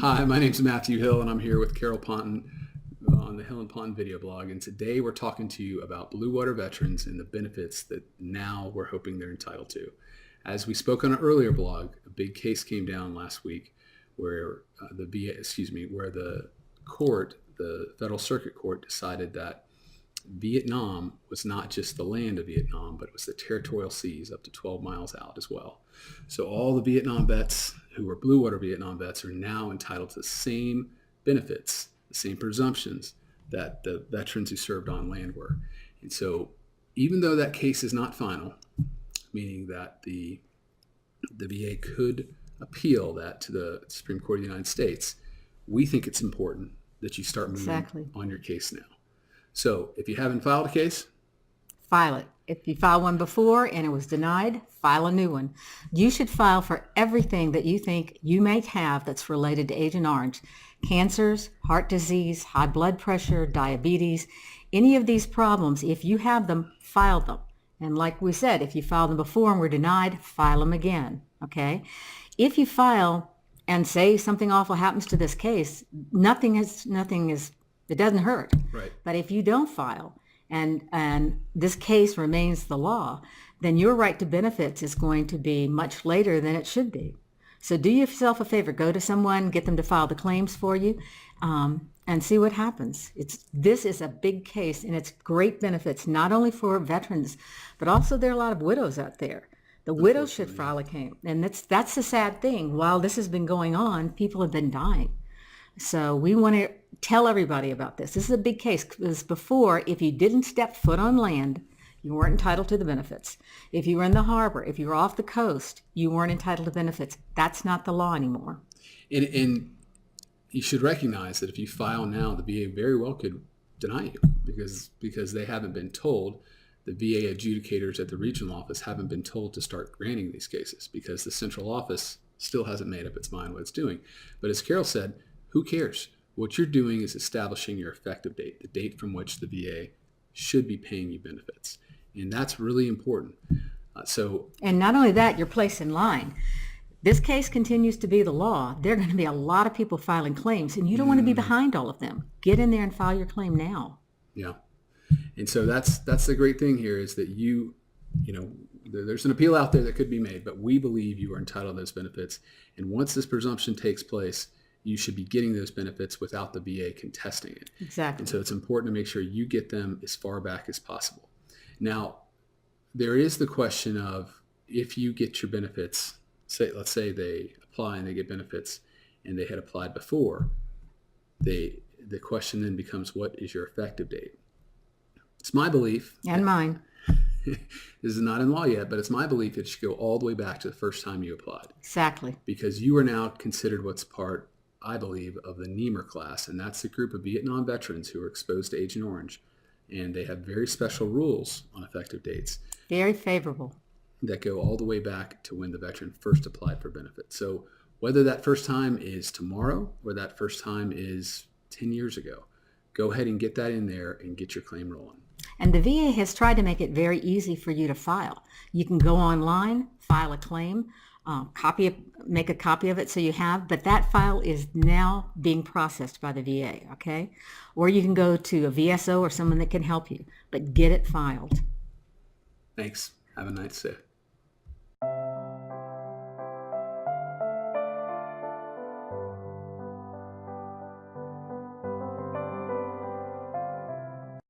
Hi, my name's Matthew Hill, and I'm here with Carol Ponton on the Hill and Ponton video blog. And today we're talking to you about Blue Water veterans and the benefits that now we're hoping they're entitled to. As we spoke on an earlier blog, a big case came down last week where where the court, the Federal Circuit Court, decided that Vietnam was not just the land of Vietnam, but it was the territorial seas up to 12 miles out as well. So all the Vietnam vets who were Blue Water Vietnam vets are now entitled to the same benefits, the same presumptions that the veterans who served on land were. And so even though that case is not final, meaning that the VA could appeal that to the Supreme Court of the United States, we think it's important that you start moving on your case now. So if you haven't filed a case, file it. If you filed one before and it was denied, file a new one. You should file for everything that you think you may have that's related to Agent Orange. Cancers, heart disease, high blood pressure, diabetes, any of these problems, if you have them, file them. And like we said, if you filed them before and were denied, file them again, okay? If you file and say something awful happens to this case, nothing is, it doesn't hurt. Right. But if you don't file and this case remains the law, then your right to benefits is going to be much later than it should be. So do yourself a favor, go to someone, get them to file the claims for you, and see what happens. This is a big case, and it's great benefits, not only for veterans, but also there are a lot of widows out there. The widows should file a claim, and that's the sad thing. While this has been going on, people have been dying. So we want to tell everybody about this. This is a big case because before, if you didn't step foot on land, you weren't entitled to the benefits. If you were in the harbor, if you were off the coast, you weren't entitled to benefits. That's not the law anymore. And you should recognize that if you file now, the VA very well could deny you because they haven't been told. The VA adjudicators at the regional office haven't been told to start granting these cases because the central office still hasn't made up its mind what it's doing. But as Carol said, who cares? What you're doing is establishing your effective date, the date from which the VA should be paying you benefits. And that's really important. And not only that, your place in line. This case continues to be the law. There are going to be a lot of people filing claims, and you don't want to be behind all of them. Get in there and file your claim now. Yeah. And so that's the great thing here is that there's an appeal out there that could be made, but we believe you are entitled to those benefits. And once this presumption takes place, you should be getting those benefits without the VA contesting it. Exactly. And so it's important to make sure you get them as far back as possible. Now, there is the question of if you get your benefits, let's say they apply and they get benefits and they had applied before, the question then becomes, what is your effective date? It's my belief. And mine. This is not in law yet, but it's my belief that it should go all the way back to the first time you applied. Exactly. Because you are now considered what's part, I believe, of the NEMR class, and that's the group of Vietnam veterans who are exposed to Agent Orange, and they have very special rules on effective dates. Very favorable. That go all the way back to when the veteran first applied for benefits. So whether that first time is tomorrow or that first time is 10 years ago, go ahead and get that in there and get your claim rolling. And the VA has tried to make it very easy for you to file. You can go online, file a claim, make a copy of it so you have, but that file is now being processed by the VA, okay? Or you can go to a VSO or someone that can help you, but get it filed. Thanks. Have a nice day.